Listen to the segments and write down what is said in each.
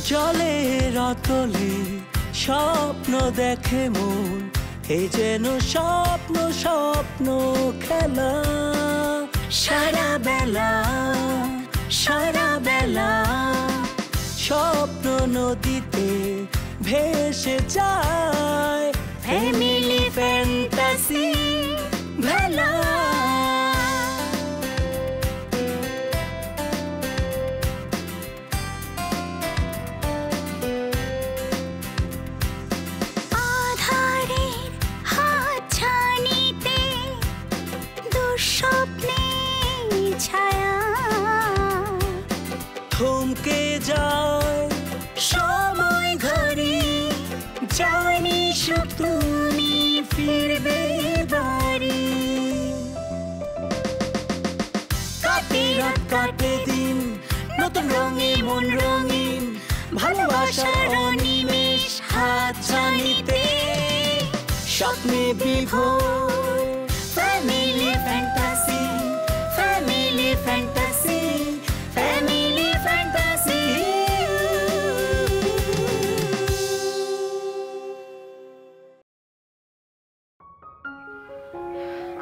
চলে রাতলে স্বপ্ন দেখে মন এ যেন স্বপ্ন স্বপ্ন খেলা সারা বেলা স্বপ্ন নদীতে ভেসে যায় ফ্যামিলি ফ্যান্টাসি ভেলা থমকে যায় সময় ঘড়ি জানি সুখ তুমি ফিরবে বাড়ি কাটে রাত কাটে দিন নতুন রঙে মন রঙিন ভালোবাসার অনিমেষ হাত ছানিতে স্বপ্নে বিভোর family fantasy family fantasy family fantasy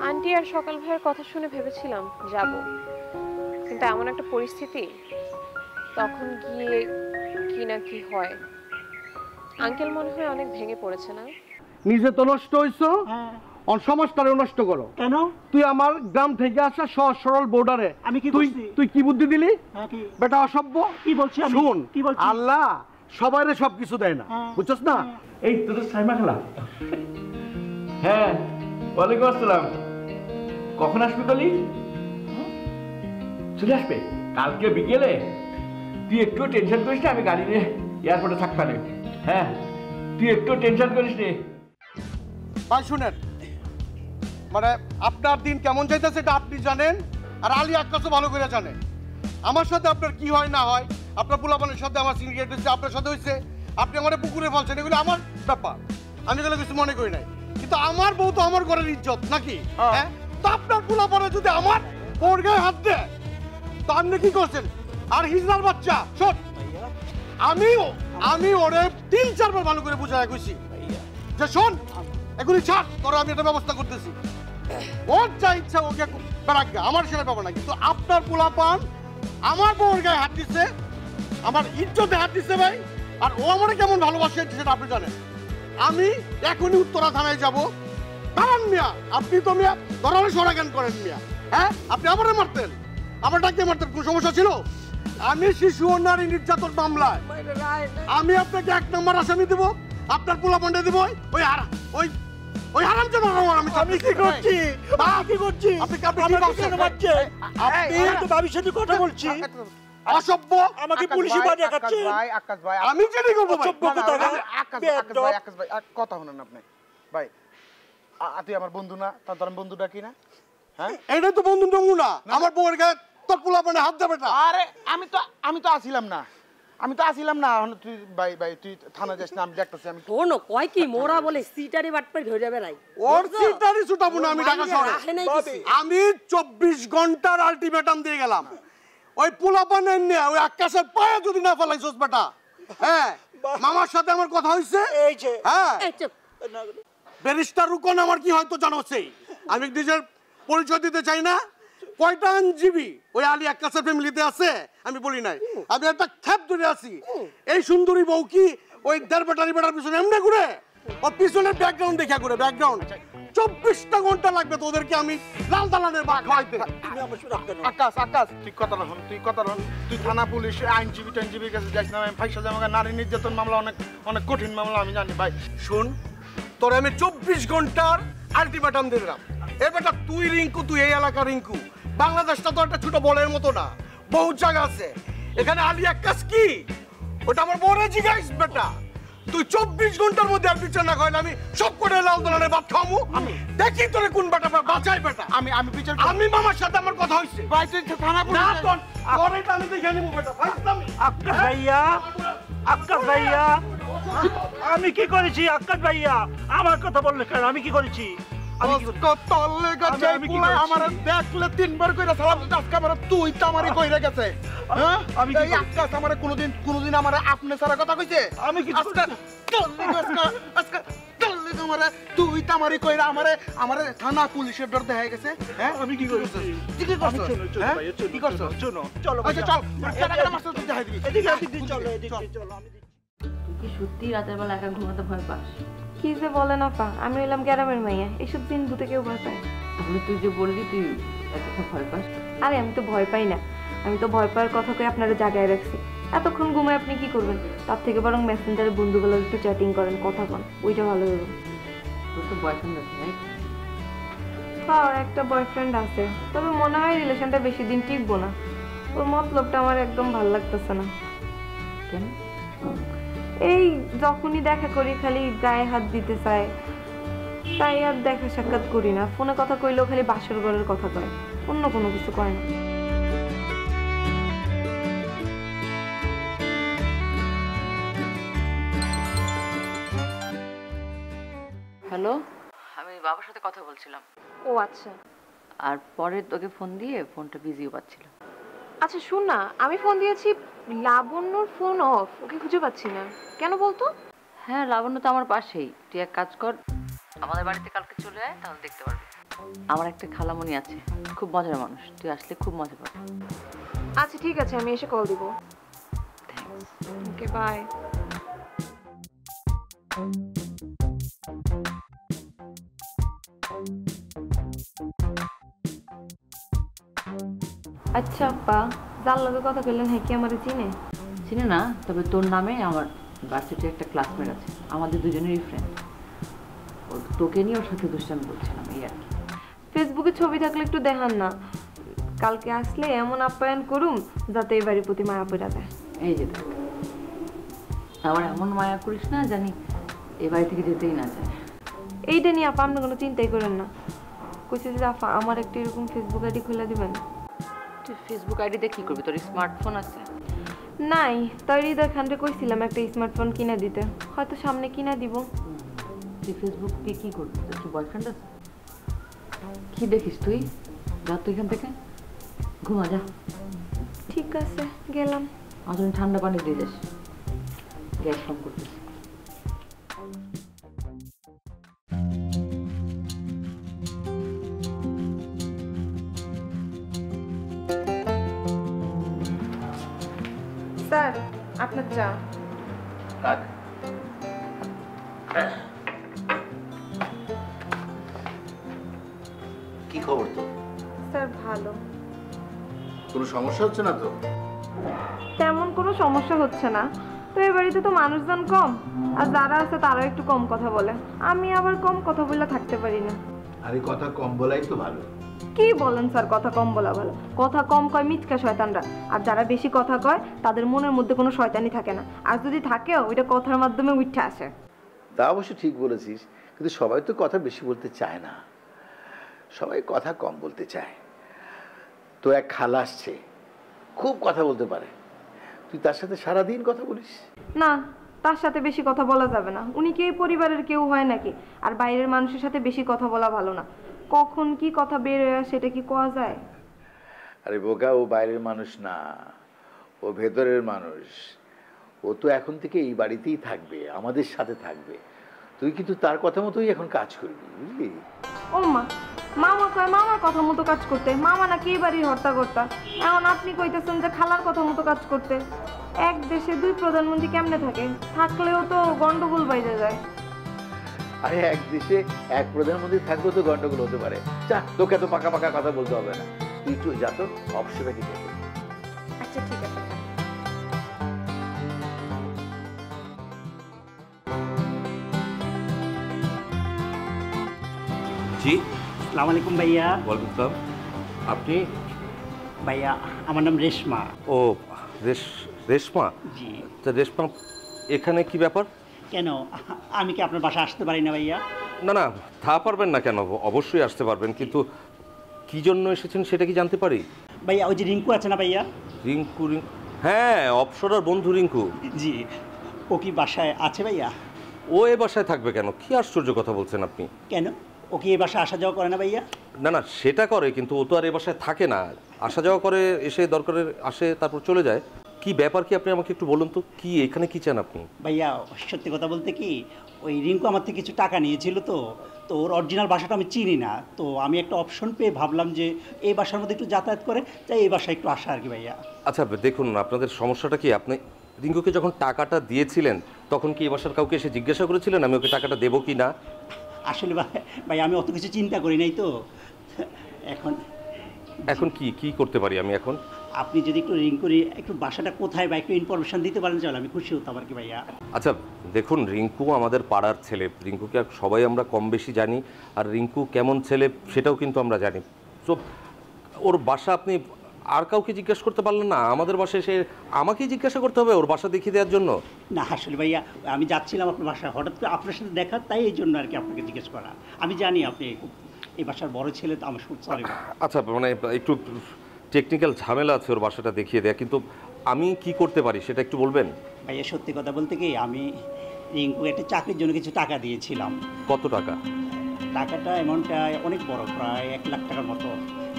aunty আর সকাল ভাইয়ের কথা শুনে ভেবেছিলাম যাব, কিন্তু এমন একটা পরিস্থিতি, তখন গিয়ে কি না কি হয়। আঙ্কেল মনে হয় অনেক ভেঙে পড়েছে না? নিজে তো নষ্ট হইছো, সমাজটারে নষ্ট করো কেন? তুই আমার গ্রাম থেকে আসা সহজ সরল বোর্ডারে আমি কি তুই কি বুদ্ধি দিলি? বেটা অসভ্য। কি বলছি আমি? শুন, আল্লাহ সবাইরে সবকিছু দেয় না, বুঝছস না? এই তোদের সাইমা খেলা। হ্যাঁ, ওয়ালাইকুম আসসালাম। কখন আসবে বলি? চলে আসবে কালকে বিকেলে। তুই একটু টেনশন করিস না, আমি গাড়ি নিয়ে এয়ারপোর্টে থাকতে পারি। হ্যাঁ, তুই একটু টেনশন করিস নি। ভাই শুনেন, মানে আপনার দিন কেমন যাইতেছে এটা আপনি জানেন, আর আলী আক্কাসও ভালো করে জানে। আমার সাথে আপনার কি হয় না হয়, আপনার পোলাপানের সাথে আমার সিন্ডিকেট হচ্ছে, আপনার সাথে হয়েছে, আপনি আমার পুকুরে ফেলছেন, এগুলো আমার ব্যাপার, আমি এগুলো কিছু মনে করি নাই। কিন্তু আমার বউ তো আমার ঘরের ইজ্জত নাকি? হ্যাঁ, তো আপনার পোলাপানে যদি আমার ওর গায়ে হাত দেয় তো আপনি কি করছেন? আর হিজলার বাচ্চা শোন, আমি ওরে ৩-৪ বার ভালো করে বুঝাই কইছি যে শোন, এগুলি ছাড়, তোরা আমি একটা ব্যবস্থা করতেছি, ওর যা ইচ্ছা ওকে বেড়াক, আমার সেটা ব্যাপার না। কিন্তু আপনার পোলাপান আমার বউর গায়ে হাত দিচ্ছে, আমার ইজ্জতে হাত দিচ্ছে ভাই, আর ও আমার কেমন ভালোবাসে সেটা আপনি জানেন। আমি এখনই উত্তরা থানায় যাবো। দাঁড়ান মিয়া, আপনি তো মিয়া ধরালে সরাগান করেন মিয়া। হ্যাঁ, আপনি আমারে মারতেন, আমার ডাকতে মারতেন, কোন সমস্যা ছিল? আমি শিশু ও নারী নির্যাতন মামলায় আমি আপনাকে ১ নম্বর আসামি দেবো, আপনার পোলাপানটা দেবো ওই হারামজাদা। আমি কি করছি? আপনি তো ভাবির সাথে কথা বলছি। অসভ্য, আমাকে পুলিশে বানিয়ে দেখাচ্ছে। ভাই আকাশ ভাই, আমি জানি করব ভাই। আকাশ ভাই কথা শুনেন আপনি ভাই, তুই আমার বন্ধু না? তার বন্ধু ডাকি না? হ্যাঁ, এটা তো বন্ধু ডঙ্গু না, আমার বউয়ের গায়ে তোর পোলাপানে হাত দেবে না। আরে আমি তো আসিলাম না, তুই ভাই তুই থানা যাস না, আমি দেখতেছি। আমি শোনো কয় কি মোরা বলে সিটারি বাটপাই ধরে বেড়াই, ওর সিটারি ছুটাবো না আমি ঢাকা শহরে। আমি 24 ঘন্টার আলটিমেটাম দিয়ে গেলাম, ওই পোলাপানে নিয়ে ওই আকাশের পায়ে যদি না ফেলাইছস বেটা। হ্যাঁ, মামার সাথে আমার কথা হইছে। এই যে হ্যাঁ, ব্যারিস্টার রুকন আমার কি হয়তো জানোসই, আমি নিজের পরিচয় দিতে চাই না। কয়টা আইনজীবী ওই আলী আক্কাসের ফ্যামিলিতে আছে আমি বলি নাই, আমি একটা খ্যাপ ধরে আছি। এই সুন্দরী বউ কি ওই দেড় বেটার পিছনে এমনি ঘুরে, ও পিছনের ব্যাকগ্রাউন্ড দেখা ঘুরে, ব্যাকগ্রাউন্ড। 24টা ঘন্টা লাগবে তো ওদেরকে আমি লাল দালানের বাঘ খাওয়াইতে। আকাশ তুই কথা রাখুন, তুই থানা পুলিশ আইনজীবীর কাছে যাইস না। আমি ফাইসা জামাকে নারী নির্যাতন মামলা অনেক কঠিন মামলা, আমি জানি ভাই। শোন, তোরে আমি 24 ঘন্টার আলটিমেটাম দিলাম। এ বেটা তুই রিঙ্কু, তুই এই এলাকার রিঙ্কু। বাংলাদেশটা তো একটা ছোট বলের মতো না, বহু জায়গা আছে। এখানে আলী আক্কাস কি ওটা আমার বড় জিগাইস বেটা। তুই 24 ঘন্টার মধ্যে আর বিচার না করেন আমি সব করে লাল দলানের ভাত খামু। দেখি তোরে কোন বেটা বাঁচাই বেটা। আমি বিচার, আমি মামার সাথে আমার কথা হইছে ভাই। তুই থানা পুলিশ না তোর তোরেটা আমি দেখে নিব বেটা। আক্কাস ভাইয়া আমি কি করেছি? আক্কাস ভাইয়া আমার কথা বললে কেন? আমি কি করেছি? তোর লেগে যে পুলা আমারে দেখলে তিনবার কইরা সালাম দিতে আজকে আমারে তুই তো আমারে কইরা গেছে হ্যাঁ আমি কি আকাশ আমারে কোনোদিন আমারে আপনি সারা কথা কইছে আমি কি আজকে তোর লেগে আজকে তোর লেগে আমারে তুই তো আমারে কইরা আমারে থানা পুলিশের ডর দেখাই গেছে হ্যাঁ আমি কি কইছি তুই কি করছ হ্যাঁ কি করছ চলো চলো আচ্ছা চল টাকা মাস্টার তুই দেখাই দিবি এদিকে চলো এদিকে চলো আমি তুই কি সত্যি রাতের বেলা একা ঘুমাতে ভয় পাস? কি যে বলেন আপা, আমি হইলাম গ্রামের মাইয়া, এইসব দিন ভূতে কেউ ভয় পায়? তাহলে তুই যে বললি তুই এতটা ভয় পাস। আরে আমি তো ভয় পাই না, আমি তো ভয় পাওয়ার কথা কই আপনারা জায়গায় রাখছি। এতক্ষণ ঘুমায় আপনি কি করবেন? তার থেকে বরং মেসেঞ্জারে বন্ধুগুলো একটু চ্যাটিং করেন, কথা বলেন, ওইটা ভালো হবে। তোর তো বয়ফ্রেন্ড আছে রাইট? হ্যাঁ একটা বয়ফ্রেন্ড আছে, তবে মনে হয় রিলেশনটা বেশি দিন টিকবো না। ওর মতলবটা আমার একদম ভালো লাগতেছে না। কেন? এই যখনই দেখা করি খালি গায়ে হাত দিতে চায়, তাই আর দেখা সাক্ষাৎ করি না। ফোনে কথা কইলেও খালি বাসর ঘরের কথা কয়, অন্য কোনো কিছু কয় না। হ্যালো, আমি বাবার সাথে কথা বলছিলাম। ও আচ্ছা। আর পরে তোকে ফোন দিয়ে ফোনটা বিজিও পাচ্ছিল। আচ্ছা শুন না, আমি ফোন দিয়েছি, লাবণ্যর ফোন অফ, ওকে খুঁজে পাচ্ছি না। কেন বলতো? হ্যাঁ লাবণ্য তো আমার পাশেই। তুই এক কাজ কর, আমাদের বাড়িতে কালকে চলে আয়, তাহলে দেখতে পারবি। আমার একটা খালামণি আছে, খুব মজার মানুষ, তুই আসলে খুব মজা পাবি। আচ্ছা ঠিক আছে, আমি এসে কল দিব। থ্যাঙ্কস। Okay bye. আচ্ছা আপা, যার লগে কথা কইলেন হ্যাঁ কি আমারে চিনে? চিনে না, তবে তোর নামে আমার ভার্সিটির একটা ক্লাসমেট আছে, আমাদের দুজনেরই ফ্রেন্ড। তোকে নিয়ে ওর সাথে দুষ্টামি করছিলাম এই আর কি। ফেসবুকে ছবি থাকলে একটু দেখান না, কালকে আসলে এমন আপ্যায়ন করুম যাতে এই বাড়ির প্রতি মায়া পড়া যায়। এই যে দেখ, আমার এমন মায়া করিস না জানি এ বাড়ি থেকে যেতেই না যায়। এইটা নিয়ে আপা আপনি কোনো চিন্তাই করেন না। কইছে যে আপা আমার একটা এরকম ফেসবুক আইডি খুলে দিবেন। তুই ফেসবুক আইডিতে কি করবি? তোর স্মার্টফোন আছে? নাই, তাই দেখানতে কইছিলাম একটা স্মার্টফোন কিনা দিতে, হয়তো সামনে কিনা দিব। তুই ফেসবুক দিয়ে কি করবি? তোর কি বয়ফ্রেন্ড আছে? কি দেখিস তুই? যা তুই এখান থেকে, ঘুমা যা। ঠিক আছে গেলাম। আমার জন্য ঠান্ডা পানি দিয়ে যাস, গ্যাস ফর্ম করতেছি। স্যার আপনার চা। কি খবর তো? স্যার ভালো। কোনো সমস্যা হচ্ছে না তো? তেমন কোনো সমস্যা হচ্ছে না, তো এই বাড়িতে তো মানুষজন কম, আর যারা আছে তারাও একটু কম কথা বলে। আমি আবার কম কথা বলে থাকতে পারি না। আরে কথা কম বলাই তো ভালো। কি বলেন স্যার, কথা কম বলা ভালো? কথা কম কয় মিথ্যা শয়তানরা, আর যারা বেশি কথা কয় তাদের মনের মধ্যে কোনো শয়তানি থাকে না, আর যদি থাকেও ওইটা কথার মাধ্যমে উঠে আসে। তা অবশ্য ঠিক বলেছিস, কিন্তু সবাই তো কথা বেশি বলতে চায় না, সবাই কথা কম বলতে চায়। তো এক খালা আসছে, খুব কথা বলতে পারে, তুই তার সাথে সারাদিন কথা বলিস? না, তার সাথে বেশি কথা বলা যাবে না। উনি কি এই পরিবারের কেউ হয় নাকি? আর বাইরের মানুষের সাথে বেশি কথা বলা ভালো না, কখন কি কথা বের হয়ে আসে সেটা কি কোয়া যায়? আরে বোকা, ও বাইরের মানুষ না, ও ভেতরের মানুষ। ও তো এখন থেকে এই বাড়িতেই থাকবে, আমাদের সাথে থাকবে। তুই কিন্তু তার কথা মতোই এখন কাজ করবি, বুঝলি? ও মা, মামা কয় মামার কথা মতো কাজ করতে, মামা নাকি এই বাড়ির হর্তাকর্তা। এখন আপনি কইতেছেন যে খালার কথা মতো কাজ করতে। এক দেশে দুই প্রধানমন্ত্রী কেমনে থাকে? থাকলেও তো গন্ডগোল বাইরে যায়। আরে এক দেশে এক প্রধানমন্ত্রী থাকলেও তো গন্ডগোল হতে পারে। যা, তোকে এত পাকা পাকা কথা বলতে হবে না, তুই একটু যা তো অফিসে কি দেখে। আচ্ছা ঠিক আছে। জি, আসসালামু আলাইকুম ভাইয়া। ওয়ালাইকুম আসসালাম। আপনি? ভাইয়া আমার নাম রেশমা। ও রেশমা? জি। তা রেশমা এখানে কি ব্যাপার? কেন, আমি কি আপনার বাসায় আসতে পারি না ভাইয়া? না না, তা পারবেন না কেন, অবশ্যই আসতে পারবেন, কিন্তু কি জন্য এসেছেন সেটা কি জানতে পারি? ভাইয়া ওই যে রিঙ্কু আছে না ভাইয়া? রিঙ্কু? হ্যাঁ, অপসরার বন্ধু রিঙ্কু। জি, ও কি বাসায় আছে ভাইয়া? ও এ বাসায় থাকবে কেন? কি আশ্চর্য কথা বলছেন আপনি। কেন, ও ও কি এই বাসায় আসা যাওয়া করে না ভাইয়া? না না, সেটা করে, কিন্তু ও তো আর এ বাসায় থাকে না, আসা যাওয়া করে, এসে দরকারে আসে তারপর চলে যায়। কি ব্যাপার কি আপনি আমাকে একটু বলুন তো, কি এখানে কি চান আপনি? ভাইয়া সত্যি কথা বলতে কি, ওই রিঙ্কু আমার থেকে কিছু টাকা নিয়েছিল, তো ওর অরিজিনাল বাসাটা আমি চিনি না, তো আমি একটা অপশন পেয়ে ভাবলাম যে এই বাসার মধ্যে একটু যাতায়াত করে, তাই এই বাসায় একটু আসা আর কি ভাইয়া। আচ্ছা দেখুন, আপনাদের সমস্যাটা কি, আপনি রিঙ্কুকে যখন টাকাটা দিয়েছিলেন তখন কি এই বাসার কাউকে এসে জিজ্ঞাসা করেছিলেন আমি ওকে টাকাটা দেবো কি না? আসলে ভাই আমি অত কিছু চিন্তা করি নাই, তো এখন কি করতে পারি আমি এখন? আপনি যদি একটু রিঙ্কুর একটু বাসাটা কোথায় বা একটু ইনফরমেশন দিতে পারেন তাহলে আমি খুশি হতাম আর কি ভাইয়া। আচ্ছা দেখুন, রিঙ্কু আমাদের পাড়ার ছেলে, রিঙ্কুকে সবাই আমরা কম বেশি জানি, আর রিঙ্কু কেমন ছেলে সেটাও কিন্তু আমরা জানি। তো ওর বাসা আপনি আর কাউকে জিজ্ঞাসা করতে পারলেন না? আমাদের বাসায় এসে আমাকেই জিজ্ঞাসা করতে হবে ওর বাসা দেখিয়ে দেওয়ার জন্য? না আসলে ভাইয়া আমি যাচ্ছিলাম আপনার বাসায়, হঠাৎ করে আপনার সাথে দেখা, তাই এই জন্য আর কি আপনাকে জিজ্ঞেস করা। আমি জানি আপনি এই বাসার বড় ছেলে, তো আমার সরি। আচ্ছা মানে একটু টেকনিক্যাল ঝামেলা আছে ওর বাসাটা দেখিয়ে দেয়া, কিন্তু আমি কি করতে পারি সেটা একটু বলবেন? ভাইয়া সত্যি কথা বলতে কি, আমি রিঙ্কু একটা চাকরির জন্য কিছু টাকা দিয়েছিলাম। কত টাকা? টাকাটা অ্যামাউন্টটা অনেক বড়, প্রায় 1 লাখ টাকার মতো,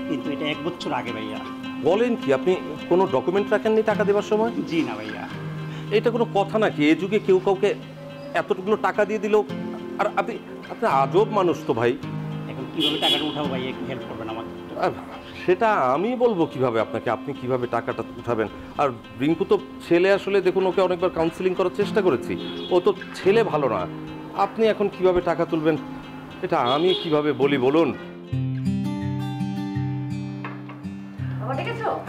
কিন্তু এটা 1 বছর আগে ভাইয়া। বলেন কি, আপনি কোনো ডকুমেন্ট রাখেননি টাকা দেওয়ার সময়? জি না ভাইয়া। এটা কোনো কথা নাকি? এই যুগে কেউ কাউকে এতটুকুলো টাকা দিয়ে দিল? আর আপনি আজব মানুষ তো ভাই। এখন কীভাবে টাকাটা উঠাবো ভাই, একটু হেল্প করবেন আমাকে? সেটা আমি বলবো কিভাবে আপনাকে, আপনি কিভাবে টাকাটা উঠাবেন? আর রিঙ্কু তো ছেলে, আসলে দেখুন ওকে অনেকবার কাউন্সিলিং করার চেষ্টা করেছি, ও তো ছেলে ভালো না। আপনি এখন কিভাবে টাকা তুলবেন এটা আমি কিভাবে বলি বলুন?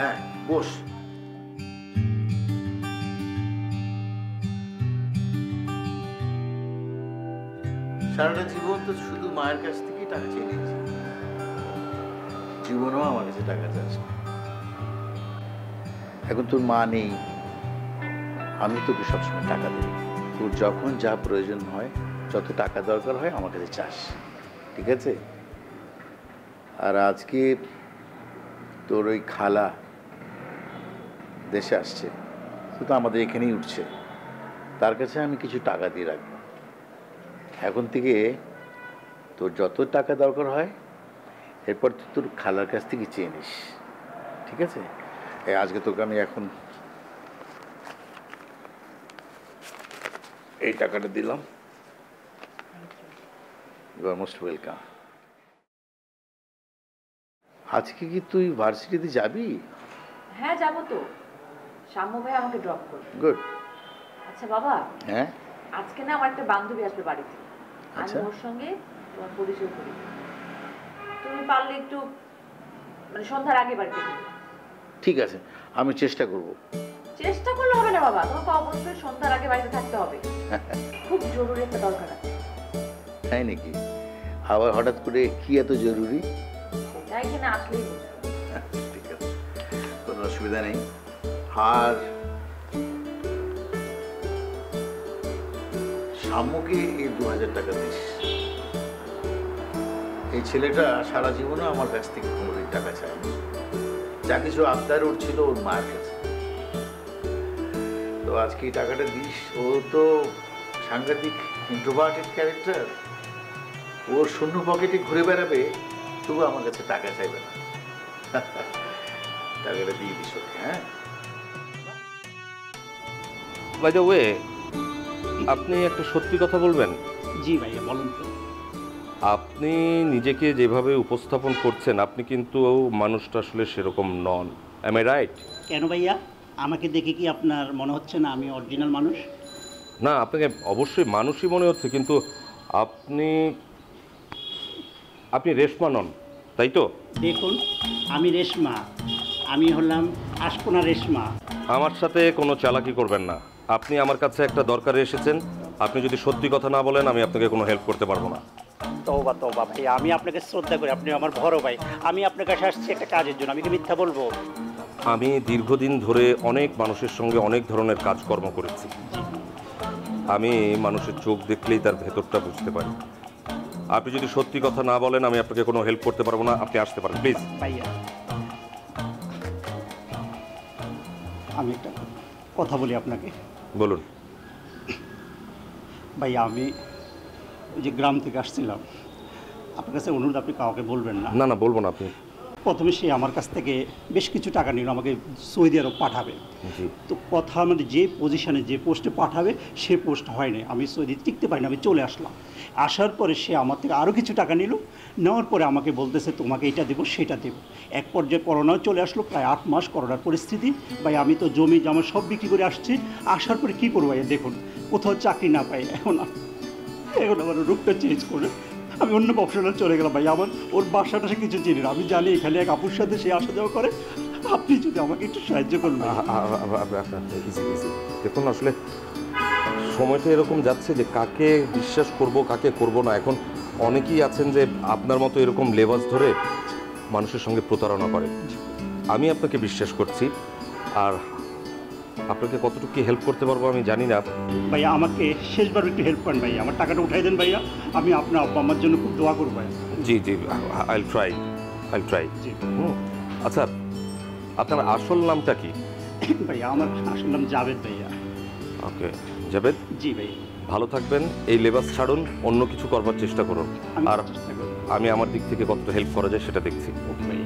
হ্যাঁ বস। সারাটা জীবন তো শুধু মায়ের কাছ থেকেই টাকা চেয়ে নিয়েছি, জীবনেও আমার কাছে টাকা চাস। এখন তোর মা নেই, আমি তোকে সবসময় টাকা দিই, তোর যখন যা প্রয়োজন হয়, যত টাকা দরকার হয় আমার কাছে চাস, ঠিক আছে? আর আজকে তোর ওই খালা দেশে আসছে, তো আমাদের এখানেই উঠছে, তার কাছে আমি কিছু টাকা দিয়ে রাখবো। এখন থেকে তোর যত টাকা দরকার হয় এরপর তুই তোর খালার কাছ থেকে চেয়ে নিস, ঠিক আছে? আজকে তোকে আমি এখন এই টাকাটা দিলাম, ইউ আর মোস্ট ওয়েলকাম। আজকে কি তুই ভার্সিটিতে যাবি? হ্যাঁ যাবো তো, শাম্মু ভাই আমাকে ড্রপ করবে। গুড। আচ্ছা বাবা, হ্যাঁ আজকে না আমার একটা বান্ধবী আসবে বাড়িতে, আমি আচ্ছা। ওর সঙ্গে তোমার পরিচয় করি, তুমি পারলে একটু মানে সন্ধ্যার আগে বাড়িতে যাবে। ঠিক আছে, আমি চেষ্টা করব। চেষ্টা করলে হবে না বাবা, তোমাকে অবশ্যই সন্ধ্যার আগে বাড়িতে থাকতে হবে, খুব জরুরি একটা দরকার আছে। তাই নাকি? আবার হঠাৎ করে কি এত জরুরি? সেটা এখানে আসলেই বুঝবে। ঠিক আছে, কোনো অসুবিধা নেই। আর শাম্মুকে এই 2000 টাকা দিস। এই ছেলেটা সারা জীবনে আমার কাছ থেকে কোনোদিন টাকা চায়নি, যা কিছু আবদার ওর ছিল ওর মায়ের কাছে, তো আজকে এই টাকাটা দিস। ও তো সাংঘাতিক ইন্ট্রোভার্টেড ক্যারেক্টার, ওর শূন্য পকেটে ঘুরে বেড়াবে, তবু আমার কাছে টাকা চাইবে না। টাকাটা দিয়ে দিস ওকে। হ্যাঁ বাই দ্য ওয়ে, আপনি একটা সত্যি কথা বলবেন? জি ভাইয়া বলুন তো। আপনি নিজেকে যেভাবে উপস্থাপন করছেন, আপনি কিন্তু মানুষটা আসলে সেরকম নন। Am I right? কেন ভাইয়া, আমাকে দেখে কি আপনার মনে হচ্ছে না আমি অরিজিনাল মানুষ? না, আপনাকে অবশ্যই মানুষই মনে হচ্ছে, কিন্তু আপনি রেশমা নন, তাই তো? দেখুন আমি রেশমা, আমি হলাম আশকোনা রেশমা। আমার সাথে কোনো চালাকি করবেন না। আপনি আমার কাছে একটা দরকারে এসেছেন, আপনি যদি সত্যি কথা না বলেন আমি আপনাকে কোনো হেল্প করতে পারবো না। তওবা তওবা ভাইয়া, আমি আপনাকে শ্রদ্ধা করি, আপনি আমার বড় ভাই, আমি আপনার কাছে আসছি একটা কাজের জন্য, আমি কি মিথ্যা বলবো? আমি দীর্ঘদিন ধরে অনেক মানুষের সঙ্গে অনেক ধরনের কাজকর্ম করেছি, আমি মানুষের চোখ দেখলেই তার ভেতরটা বুঝতে পারি। আপনি যদি সত্যি কথা না বলেন আমি আপনাকে কোনো হেল্প করতে পারবো না, আপনি আসতে পারেন প্লিজ। ভাইয়া আমি একটা কথা বলি আপনাকে। বলুন। ভাইয়া আমি ওই যে গ্রাম থেকে আসছিলাম, আপনার কাছে অনুরোধ, আপনি কাউকে বলবেন না। না না, বলবো না। আপনি প্রথমে সে আমার কাছ থেকে বেশ কিছু টাকা নিল, আমাকে সৌদি আরব পাঠাবে। তো কথা আমাদের যে পজিশনে যে পোস্টে পাঠাবে সে পোস্ট হয়নি, আমি সৌদি টিকতে পারি না, আমি চলে আসলাম। আসার পরে সে আমার থেকে আরও কিছু টাকা নিল, নেওয়ার পরে আমাকে বলতেছে তোমাকে এটা দেবো সেটা দেবো। এক পর্যায়ে করোনাও চলে আসলো, প্রায় 8 মাস করোনার পরিস্থিতি। ভাই আমি তো জমি জমা সব বিক্রি করে আসছি, আসার পরে কী করবো ভাই, দেখুন কোথাও চাকরি না পাই, এখন আমার রূপটা চেঞ্জ করে আমি অন্য প্রফেশনাল চলে গেলাম। ভাই আমার ওর বাসাটা সে কিছু চিনি না, আমি জানি এখানে এক আপুর সাথে সে আসা যাওয়া করে। আপনি যদি আমাকে একটু সাহায্য করবেন। দেখুন আসলে সময়টা এরকম যাচ্ছে যে কাকে বিশ্বাস করব কাকে করব না। এখন অনেকেই আছেন যে আপনার মতো এরকম লেবাস ধরে মানুষের সঙ্গে প্রতারণা করে। আমি আপনাকে বিশ্বাস করছি, আর আপনাকে কতটুকু হেল্প করতে পারবো আমি জানি না। ভাইয়া আমাকে শেষবার একটু হেল্প করেন ভাইয়া, আমার টাকাটা উঠাই দেন ভাইয়া, আমি আপনার আব্বা আমার জন্য খুব দোয়া করবো ভাইয়া। জি জি, আইল ট্রাই। জি। আচ্ছা, আপনার আসল নামটা কি? ভাইয়া আমার আসল নাম জাভেদ ভাইয়া। ওকে জাভেদ। জি ভাই। ভালো থাকবেন, এই লেবাস ছাড়ুন, অন্য কিছু করবার চেষ্টা করুন, আর আমি আমার দিক থেকে কতটা হেল্প করা যায় সেটা দেখছি। ওকে ভাই,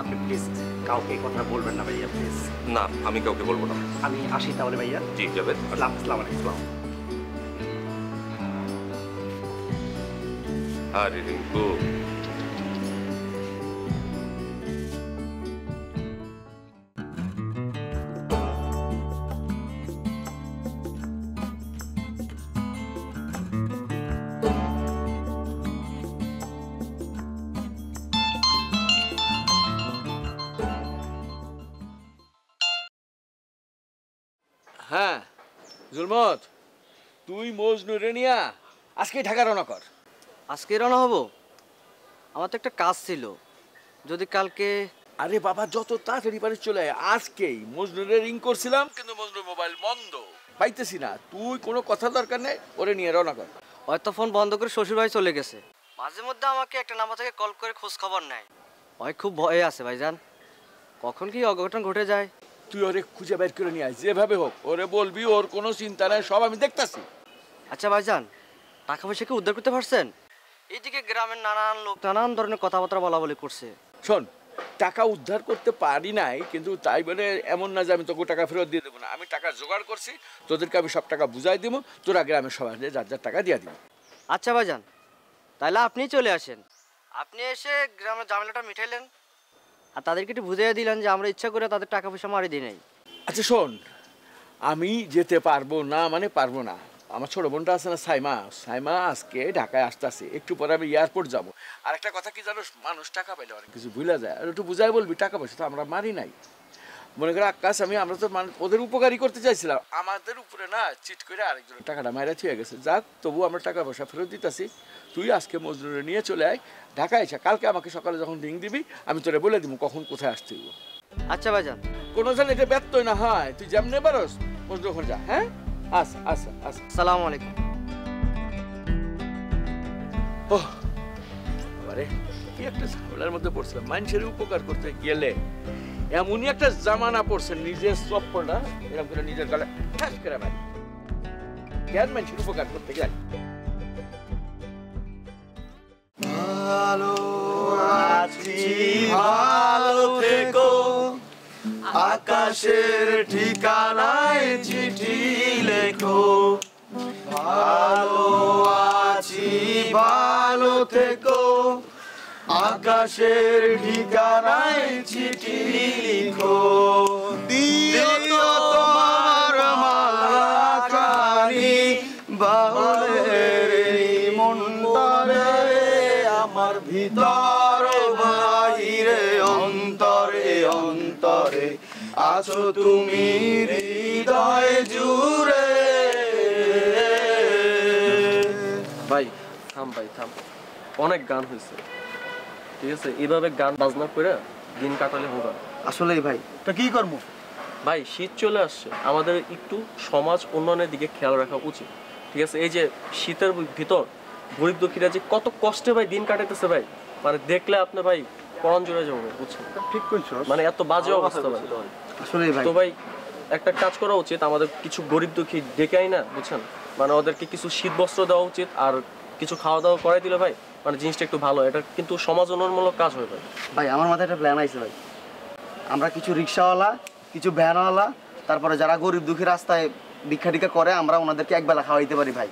আপনি প্লিজ কাউকে কথা বলবেন না ভাইয়া, প্লিজ। না, আমি কাউকে বলবো না। আমি আসি তাহলে ভাইয়া। জি জাভেদ, আসসালামু আলাইকুম। আরে রিঙ্কু, হ্যাঁ জুলমত, তুই মজনুরে নিয়া আজকে ঢাকা রওনা কর। আজকে রওনা হব? আমার তো একটা কাজ ছিল, যদি কালকে। আরে বাবা, যত তাড়াতাড়ি পারিস চলে আয় আজকেই। মজনুরে রিং করছিলাম কিন্তু মজনুর মোবাইল বন্ধ, পাইতেছি না। তুই কোনো কথা দরকার নেই, ওরে নিয়ে রওনা কর। হয়তো ফোন বন্ধ করে শ্বশুর বাড়ি চলে গেছে। মাঝে মধ্যে আমাকে একটা নাম্বার থেকে কল করে খোঁজ খবর নেয়। হয় খুব ভয়ে আছে ভাইজান, কখন কি অঘটন ঘটে যায়। তুই ওরে খুঁজে বের করে নিয়ে আয়, যেভাবে হোক। ওরে বলবি ওর কোনো চিন্তা নাই, সব আমি দেখতাছি। আচ্ছা ভাইজান, টাকা পয়সা কি উদ্ধার করতে পারছেন? এইদিকে গ্রামের নানান লোক নানান ধরনের কথাবার্তা বলা বলি করছে। শোন, টাকা উদ্ধার করতে পারি নাই, কিন্তু তাই বলে এমন না যে আমি তোকে টাকা ফেরত দিয়ে দেবো না। আমি টাকা জোগাড় করছি, তোদেরকে আমি সব টাকা বুঝাই দিব, তোরা গ্রামের সবাই যার যার টাকা দিয়ে দিব। আচ্ছা ভাইজান, তাহলে আপনি চলে আসেন। আপনি এসে গ্রামের ঝামেলাটা মিঠাইলেন, আর তাদেরকে একটু বুঝিয়ে দিলেন যে আমরা ইচ্ছা করে তাদের টাকা পয়সা মারি দিই নাই। আচ্ছা শোন, আমি যেতে পারবো না মানে পারবো না। আমার ছোট বোনটা আছে না সাইমা, আজকে ঢাকায় আসতেছে, একটু পরে আমি এয়ারপোর্ট যাবো। আর একটা কথা কি জানো, মানুষ টাকা পাইলে অনেক কিছু ভুলে যায়। আর একটু বুঝাই বলবি, টাকা পয়সা তো আমরা মারি নাই। মনে করো আকাশ, আমরা তো ওদের উপকারই করতে চাইছিলাম, আমাদের উপরে না চিট করে আরেকজনের টাকাটা মাইরা থুয়ে গেছে। যাক, তবু আমরা টাকা পয়সা ফেরত দিতেছি। তুই আজকে মজনুরে নিয়ে চলে আয় ঢাকায় এসে, কালকে আমাকে সকালে যখন রিং দিবি আমি তোরে বলে দিব কখন কোথায় আসতে হইব। আচ্ছা ভাইজান, কোনো যেন এটা ব্যর্থই না হয়। তুই যেমনে পারস মজনু ওখানে যা। হ্যাঁ, আচ্ছা আচ্ছা আচ্ছা, আসসালামু আলাইকুম। ওহ আরে, কি একটা ঝামেলার মধ্যে পড়ছিলাম। মানুষের উপকার করতে গেলে এমনই একটা জামানা পড়ছে, নিজের চপ্পলটা এরকম করে নিজের গালে ঠাস করে ভাই জ্ঞান মানুষের উপকার করতে গেলে। ভালো আছি, ভালো থেকো, আকাশের ঠিকানায় চিঠি লেখো। ভালো আছি, ভালো থেকো, আকাশের ঠিকানায় চিঠি লিখো। দিও তোমার মালাখানি বাউলের মন্তরে, আমার ভিতর বাহিরে অন্তরে অন্তরে আছো তুমি হৃদয় জুড়ে। ভাই থাম, ভাই থাম, অনেক গান হয়েছে, ঠিক আছে? এইভাবে গান বাজনা করে দিন কাটালে হবে। আসলেই ভাই, তা কি করবো ভাই? শীত চলে আসছে, আমাদের একটু সমাজ উন্নয়নের দিকে খেয়াল রাখা উচিত, ঠিক আছে? এই যে শীতের ভিতর গরিব দুঃখীরা যে কত কষ্টে ভাই দিন কাটাইতেছে ভাই, মানে দেখলে আপনি ভাই পরাণ জুড়ে যাবো, বুঝছেন? ঠিক কইছো, মানে এত বাজে অবস্থা ভাই। আসলেই ভাই। তো ভাই একটা কাজ করা উচিত, আমাদের কিছু গরিব দুঃখী ডেকে আই না, বুঝছেন? মানে ওদেরকে কিছু শীত বস্ত্র দেওয়া উচিত, আর কিছু খাওয়া দাওয়া করাই দিলে ভাই মানে জিনিসটা একটু ভালো, এটা কিন্তু সমাজ উন্নয়নমূলক কাজ হয় ভাই। ভাই আমার মাথায় একটা প্ল্যান আছে ভাই, আমরা কিছু রিক্সাওয়ালা, কিছু ভ্যানওয়ালা, তারপরে যারা গরিব দুঃখী রাস্তায় ভিক্ষা টিক্ষা করে, আমরা ওনাদেরকে একবেলা খাওয়াইতে পারি ভাই।